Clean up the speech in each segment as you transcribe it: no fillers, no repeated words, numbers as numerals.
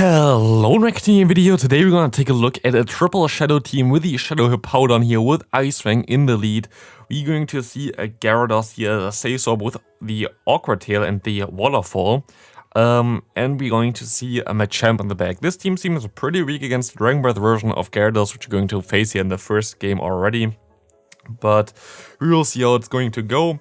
Hello, in my continuing video. Today we're gonna take a look at a triple shadow team with the Shadow Hippowdon here with Ice Fang in the lead. We're going to see a Gyarados here, a Saisorb with the Awkward Tail and the Waterfall. And we're going to see a Machamp in the back. This team seems pretty weak against the Dragon Breath version of Gyarados, which we're going to face here in the first game already. But we will see how it's going to go.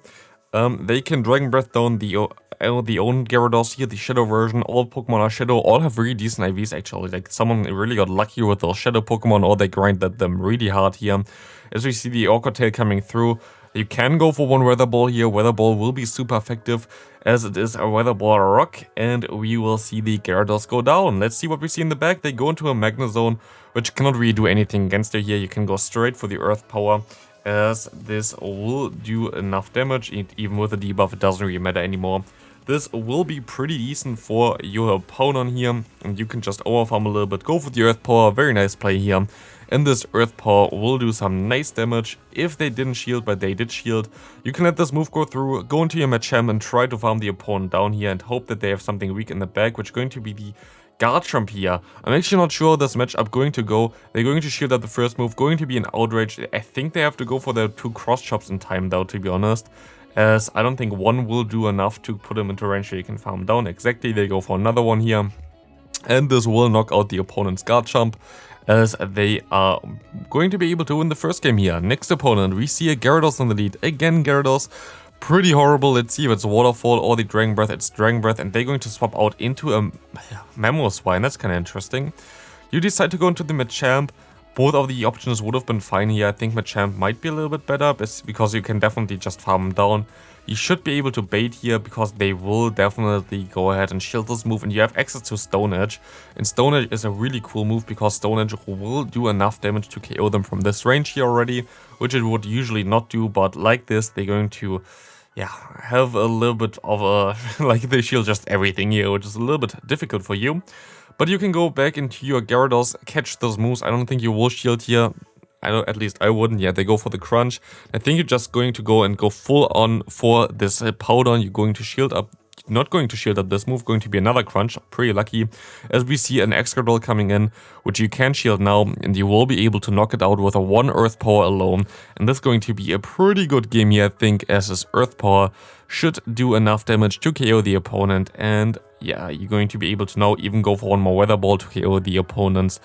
They can Dragon Breath down the own Gyarados here, the Shadow version. All Pokemon are Shadow, all have really decent IVs actually. Like someone really got lucky with those Shadow Pokemon, or they grinded them really hard here. As we see the Awkward Tail coming through, you can go for one Weather Ball here. Weather Ball will be super effective as it is a Weather Ball rock, and we will see the Gyarados go down. Let's see what we see in the back. They go into a Magnazone, which cannot really do anything against it here. You can go straight for the Earth Power, as this will do enough damage. Even with the debuff, it doesn't really matter anymore. This will be pretty decent for your opponent here, and you can just overfarm a little bit, go for the Earth Power, very nice play here. And this Earth Power will do some nice damage if they didn't shield, but they did shield. You can let this move go through, go into your Machamp and try to farm the opponent down here and hope that they have something weak in the back, which is going to be the Garchomp here. I'm actually not sure how this matchup going to go. They're going to shield at the first move, going to be an Outrage. I think they have to go for their two cross chops in time though, to be honest, as I don't think one will do enough to put him into range where you can farm down. Exactly, they go for another one here. And this will knock out the opponent's Garchomp, as they are going to be able to win the first game here. Next opponent, we see a Gyarados in the lead. Again, Gyarados, pretty horrible. Let's see if it's Waterfall or the Dragon Breath. It's Dragon Breath, and they're going to swap out into a Mamoswine. That's kind of interesting. You decide to go into the Machamp. Both of the options would have been fine here. I think Machamp might be a little bit better, because you can definitely just farm him down. You should be able to bait here, because they will definitely go ahead and shield this move, and you have access to Stone Edge. And Stone Edge is a really cool move, because Stone Edge will do enough damage to KO them from this range here already, which it would usually not do, but like this, they're going to have a little bit of a, like they shield just everything here, which is a little bit difficult for you. But you can go back into your Gyarados, catch those moves. I don't think you will shield here. At least I wouldn't. Yeah, they go for the crunch. I think you're just going to go and go full on for this Hippowdon. You're going to shield up. Not going to shield up this move, going to be another crunch. Pretty lucky, as we see an Excadrill coming in, which you can shield now, and you will be able to knock it out with a one Earth Power alone. And this is going to be a pretty good game here, I think, as this Earth Power should do enough damage to KO the opponent. And yeah, you're going to be able to now even go for one more Weather Ball to KO the opponent's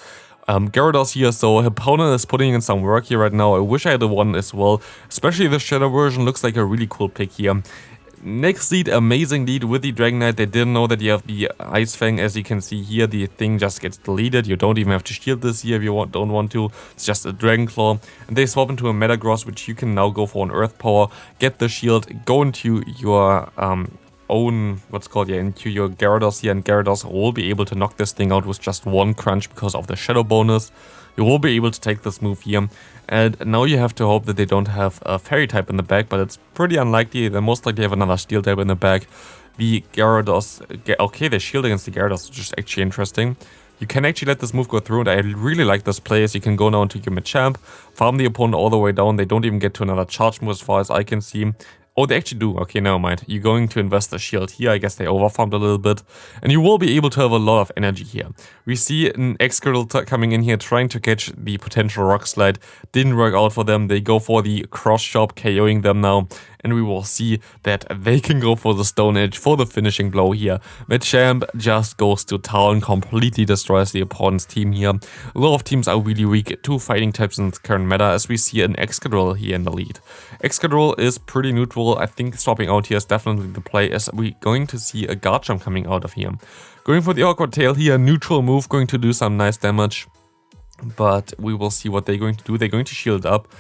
Gyarados here. So Hippowdon is putting in some work here right now. I wish I had one as well, especially the Shadow version looks like a really cool pick here. Next lead, amazing lead with the Dragonite. They didn't know that you have the Ice Fang. As you can see here, the thing just gets deleted. You don't even have to shield this here if you don't want to. It's just a Dragon Claw. And they swap into a Metagross, which you can now go for an Earth Power, get the shield, go into your own, into your Gyarados here, and Gyarados will be able to knock this thing out with just one crunch because of the Shadow bonus. You will be able to take this move here, and now you have to hope that they don't have a Fairy type in the back, but it's pretty unlikely. They most likely have another Steel type in the back. The Gyarados, okay, they shield against the Gyarados, which is actually interesting. You can actually let this move go through, and I really like this play, as you can go now into your Machamp, farm the opponent all the way down. They don't even get to another charge move as far as I can see. Oh, they actually do. Okay, never mind. You're going to invest a shield here. I guess they overfarmed a little bit. And you will be able to have a lot of energy here. We see an Excadrill coming in here, trying to catch the potential Rock Slide. Didn't work out for them. They go for the Cross Chop, KOing them now. And we will see that they can go for the Stone Edge for the finishing blow here. Machamp just goes to town, completely destroys the opponent's team here. A lot of teams are really weak to fighting types in the current meta, as we see an Excadrill here in the lead. Excadrill is pretty neutral. I think swapping out here is definitely the play, as we're going to see a Garchomp coming out of here. Going for the Awkward Tail here, neutral move, going to do some nice damage. But we will see what they're going to do. They're going to shield up.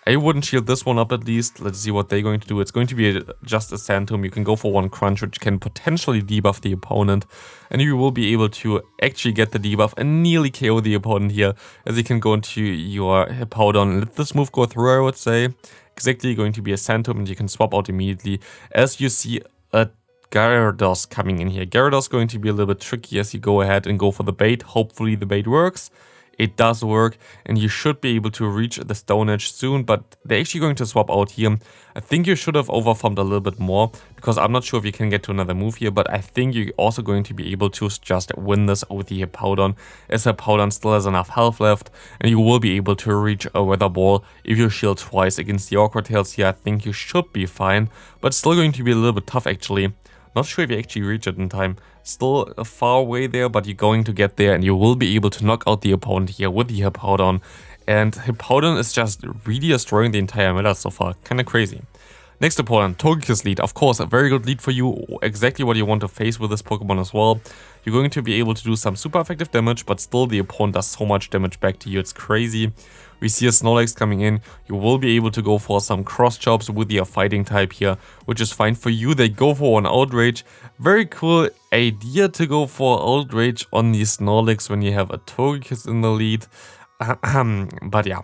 I wouldn't shield this one up at least. Let's see what they're going to do. It's going to be just a Sand Tomb. You can go for one crunch, which can potentially debuff the opponent. And you will be able to actually get the debuff and nearly KO the opponent here, as you can go into your Hippowdon and let this move go through, I would say. Exactly, going to be a Sand Tomb, and you can swap out immediately, as you see a Gyarados coming in here. Gyarados going to be a little bit tricky as you go ahead and go for the bait. Hopefully the bait works. It does work, and you should be able to reach the Stone Edge soon, but they're actually going to swap out here. I think you should have overfarmed a little bit more, because I'm not sure if you can get to another move here, but I think you're also going to be able to just win this with the Hippowdon, as Hippowdon still has enough health left, and you will be able to reach a Weather Ball if you shield twice against the Awkward Tails here. I think you should be fine, but still going to be a little bit tough actually. Not sure if you actually reach it in time. Still a far away there, but you're going to get there and you will be able to knock out the opponent here with the Hippowdon. And Hippowdon is just really destroying the entire meta so far. Kinda crazy. Next opponent, Togekiss lead. Of course, a very good lead for you. Exactly what you want to face with this Pokemon as well. You're going to be able to do some super effective damage, but still the opponent does so much damage back to you. It's crazy. We see a Snorlax coming in. You will be able to go for some cross chops with your fighting type here, which is fine for you. They go for an Outrage. Very cool idea to go for Outrage on the Snorlax when you have a Togekiss in the lead. But yeah.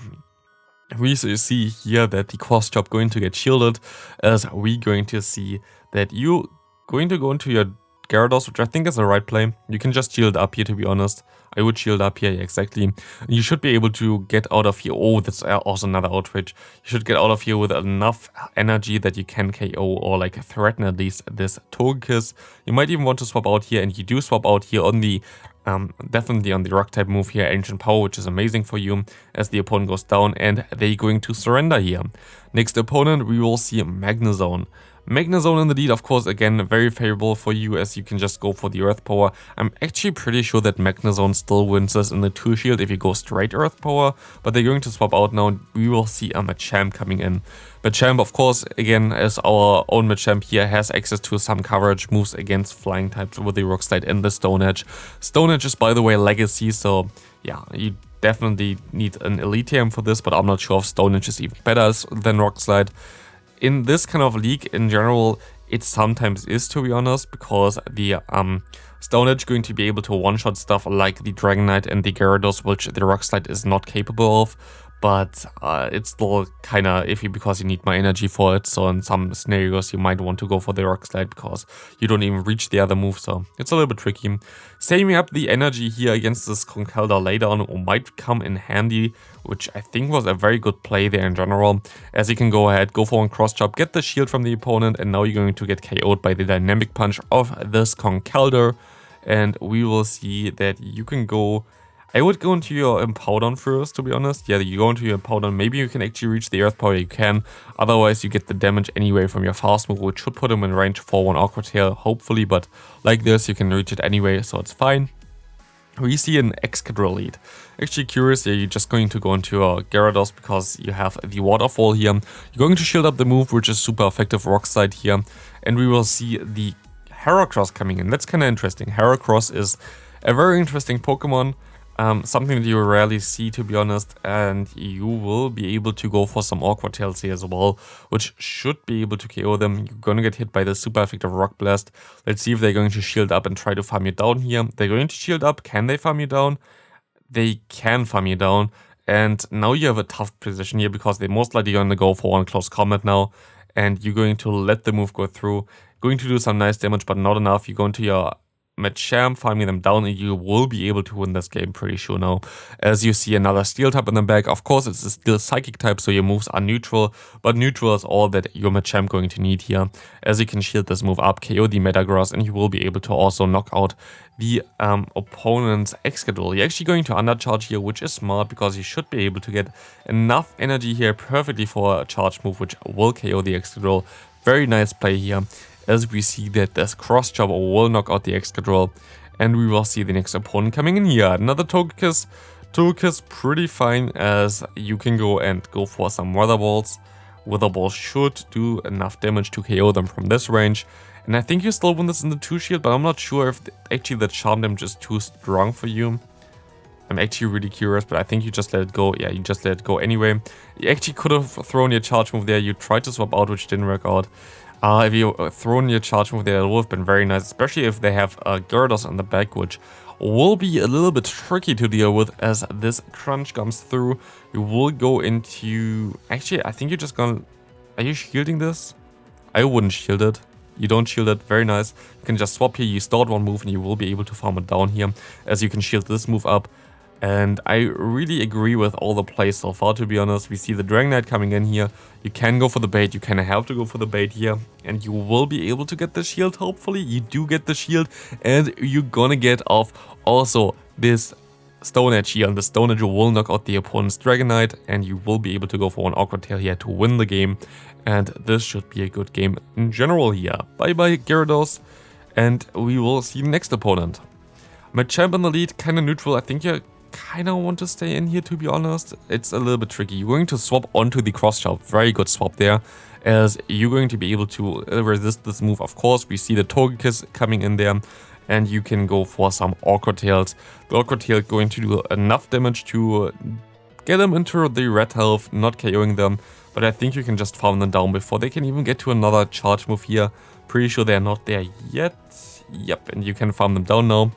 We see here that the cross chop going to get shielded, as we going to see that you going to go into your Gyarados, which I think is the right play. You can just shield up here, to be honest. I would shield up here, yeah, exactly. You should be able to get out of here. Oh, that's also another Outrage. You should get out of here with enough energy that you can KO or like threaten at least this Togekiss. You might even want to swap out here, and you do swap out here on the definitely on the rock type move here, Ancient Power, which is amazing for you as the opponent goes down and they're going to surrender here. Next opponent, we will see Magnazone. Magnazone in the lead, of course, again, very favorable for you as you can just go for the Earth Power. I'm actually pretty sure that Magnazone still wins this in the 2 shield if you go straight Earth Power, but they're going to swap out now. We will see a Machamp coming in. Machamp, of course, again, as our own Machamp here, has access to some coverage moves against flying types with the Rock Slide and the Stone Edge. Stone Edge is, by the way, Legacy, so yeah, you definitely need an Elite TM for this, but I'm not sure if Stone Edge is even better than Rock Slide. In this kind of league in general, it sometimes is, to be honest, because the Stone Edge going to be able to one-shot stuff like the Dragonite and the Gyarados, which the Rock Slide is not capable of. But it's still kind of iffy because you need more energy for it. So in some scenarios, you might want to go for the Rock Slide because you don't even reach the other move. So it's a little bit tricky. Saving up the energy here against this Conkeldurr later on might come in handy, which I think was a very good play there in general. As you can go ahead, go for a cross chop, get the shield from the opponent, and now you're going to get KO'd by the Dynamic Punch of this Conkeldurr. And we will see that you can go... I would go into your Hippowdon first, to be honest. Yeah, you go into your Hippowdon. Maybe you can actually reach the Earth Power, you can. Otherwise, you get the damage anyway from your fast move, which should put him in range for one Awkward Tail, hopefully. But like this, you can reach it anyway, so it's fine. We see an Excadrill lead. Actually curious, yeah, you're just going to go into your Gyarados because you have the Waterfall here. You're going to shield up the move, which is super effective Rock Slide here. And we will see the Heracross coming in. That's kind of interesting. Heracross is a very interesting Pokemon. Something that you rarely see, to be honest, and you will be able to go for some Awkward Tails here as well, which should be able to KO them. You're gonna get hit by the super effective Rock Blast. Let's see if they're going to shield up and try to farm you down here. They're going to shield up. Can they farm you down? They can farm you down, and now you have a tough position here because they're most likely going to go for one close combat now, and you're going to let the move go through. Going to do some nice damage, but not enough. You go into your Machamp, farming them down, and you will be able to win this game, pretty sure now. As you see another Steel type in the back. Of course, it's a Steel Psychic type, so your moves are neutral, but neutral is all that your Machamp going to need here. As you can shield this move up, KO the Metagross, and you will be able to also knock out the opponent's Excadrill. You're actually going to undercharge here, which is smart because you should be able to get enough energy here perfectly for a charge move, which will KO the Excadrill. Very nice play here. As we see that this cross chop will knock out the Excadrill, and we will see the next opponent coming in here. Another Togekiss. Togekiss pretty fine, as you can go for some Weather Balls. Weather Balls should do enough damage to KO them from this range. And I think you still win this in the 2 shield, but I'm not sure if actually the charm damage is too strong for you. I'm actually really curious, but I think you just let it go. Yeah, you just let it go anyway. You actually could have thrown your charge move there. You tried to swap out, which didn't work out. If you thrown your charge move there, it would have been very nice, especially if they have Gyarados on the back, which will be a little bit tricky to deal with as this crunch comes through. You will go into... Actually, I think you're just gonna... Are you shielding this? I wouldn't shield it. You don't shield it. Very nice. You can just swap here. You stored one move and you will be able to farm it down here, as you can shield this move up. And I really agree with all the plays so far, to be honest. We see the Dragonite coming in here. You can go for the bait, you kind of have to go for the bait here. And you will be able to get the shield, hopefully. You do get the shield, and you're gonna get off also this Stone Edge here. And the Stone Edge will knock out the opponent's Dragonite, and you will be able to go for one Awkward Tail here to win the game. And this should be a good game in general here. Bye bye Gyarados, and we will see the next opponent. Machamp in the lead, kind of neutral. I think you kind of want to stay in here, to be honest. It's a little bit tricky. You're going to swap onto the cross chop. Very good swap there, as you're going to be able to resist this move. Of course, we see the Togekiss coming in there, and you can go for some Awkward Tails. The Awkward Tail going to do enough damage to get them into the red health, not KOing them, but I think you can just farm them down before they can even get to another charge move here. Pretty sure they're not there yet. Yep, and you can farm them down now.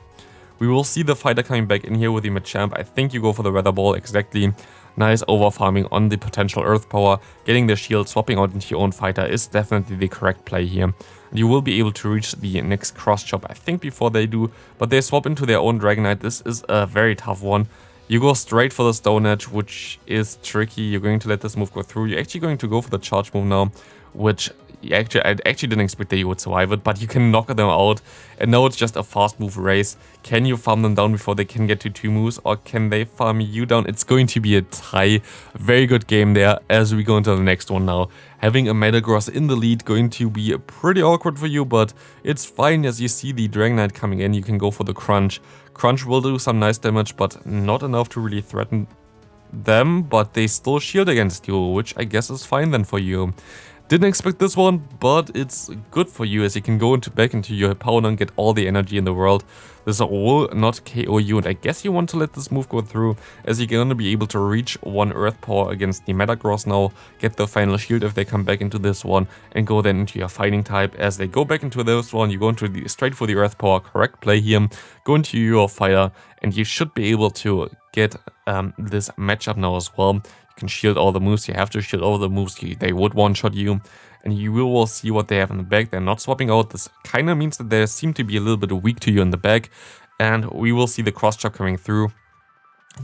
We will see the fighter coming back in here with the Machamp. I think you go for the Weather Ball, exactly. Nice over farming on the potential Earth Power. Getting the shield, swapping out into your own fighter is definitely the correct play here. You will be able to reach the next cross chop, I think, before they do. But they swap into their own Dragonite. This is a very tough one. You go straight for the Stone Edge, which is tricky. You're going to let this move go through. You're actually going to go for the charge move now, which I actually didn't expect that you would survive it, but you can knock them out. And now it's just a fast move race. Can you farm them down before they can get to 2 moves, or can they farm you down? It's going to be a tie. Very good game there as we go into the next one now. Having a Metagross in the lead going to be pretty awkward for you, but it's fine. As you see the Dragonite coming in, you can go for the Crunch. Crunch will do some nice damage, but not enough to really threaten them, but they still shield against you, which I guess is fine then for you. Didn't expect this one, but it's good for you, as you can go back into your Hippowdon and get all the energy in the world. This will not KO you, and I guess you want to let this move go through, as you're going to be able to reach one Earth Power against the Metagross now, get the final shield if they come back into this one, and go then into your fighting type. As they go back into this one, you go into straight for the Earth Power, correct play here, go into your fighter, and you should be able to get this matchup now as well. Can shield all the moves. You have to shield all the moves. They would one-shot you, and you will see what they have in the back. They're not swapping out. This kind of means that they seem to be a little bit weak to you in the back, and we will see the cross chop coming through.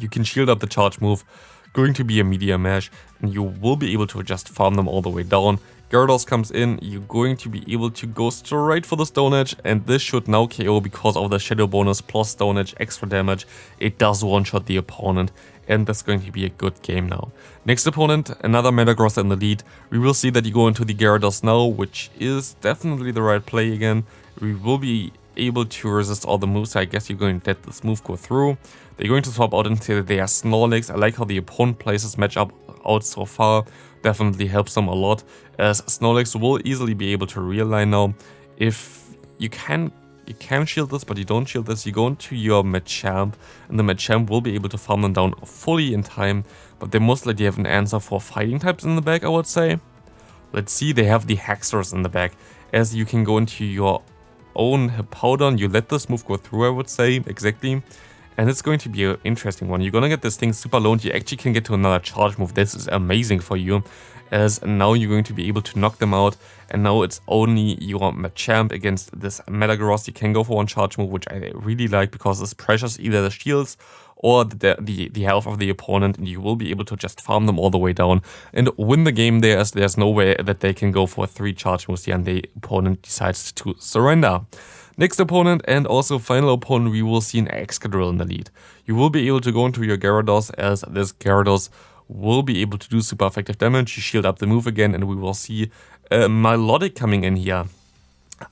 You can shield up the charge move, going to be a Meteor Mash, and you will be able to just farm them all the way down. Gyarados comes in, you're going to be able to go straight for the Stone Edge, and this should now KO because of the Shadow bonus plus Stone Edge extra damage. It does one-shot the opponent, and that's going to be a good game now. Next opponent, another Metagross in the lead. We will see that you go into the Gyarados now, which is definitely the right play again. We will be able to resist all the moves, so I guess you're going to let this move go through. They're going to swap out into their Snorlax. I like how the opponent plays this matchup out so far. Definitely helps them a lot, as Snorlax will easily be able to realign now. If you can shield this, but you don't shield this, you go into your Machamp, and the Machamp will be able to farm them down fully in time, but they most likely have an answer for fighting types in the back, I would say. Let's see, they have the Haxorus in the back, as you can go into your own Hippowdon. You let this move go through, I would say, exactly. And it's going to be an interesting one. You're gonna get this thing super low, and you actually can get to another charge move. This is amazing for you, as now you're going to be able to knock them out. And now it's only your Machamp against this Metagross. You can go for one charge move, which I really like, because this pressures either the shields or the health of the opponent, and you will be able to just farm them all the way down and win the game there, as there's no way that they can go for 3 charge moves here and the opponent decides to surrender. Next opponent, and also final opponent, we will see an Excadrill in the lead. You will be able to go into your Gyarados, as this Gyarados will be able to do super effective damage. You shield up the move again, and we will see Milotic coming in here.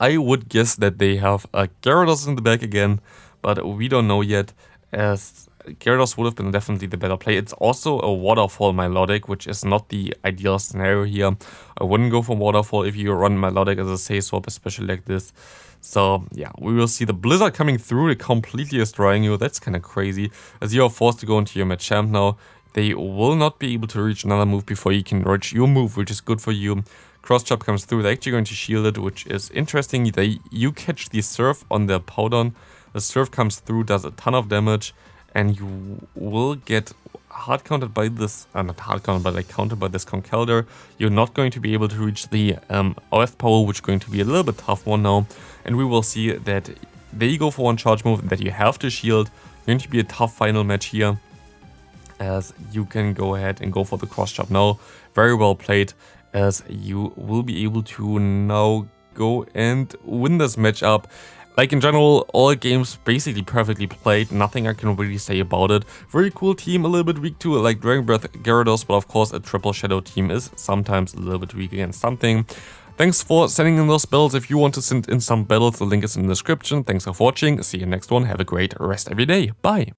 I would guess that they have a Gyarados in the back again, but we don't know yet, as Gyarados would have been definitely the better play. It's also a Waterfall Milotic, which is not the ideal scenario here. I wouldn't go for Waterfall if you run Milotic as a safe swap, especially like this. So yeah, we will see the Blizzard coming through, completely destroying you. That's kind of crazy, as you are forced to go into your Machamp now. They will not be able to reach another move before you can reach your move, which is good for you. Cross chop comes through. They're actually going to shield it, which is interesting. You catch the Surf on the Hippowdon. The Surf comes through, does a ton of damage, and you will get hard counted by this, not hard counted, but like countered by this Conkeldurr. You're not going to be able to reach the Earth Power, which is going to be a little bit tough one now. And we will see that they go for one charge move, that you have to shield. Going to be a tough final match here, as you can go ahead and go for the cross chop now. Very well played, as you will be able to now go and win this matchup. Like in general, all games basically perfectly played, nothing I can really say about it. Very cool team, a little bit weak to like Dragon Breath, Gyarados, but of course a triple shadow team is sometimes a little bit weak against something. Thanks for sending in those battles. If you want to send in some battles, the link is in the description. Thanks for watching, see you next one, have a great rest of your day, bye!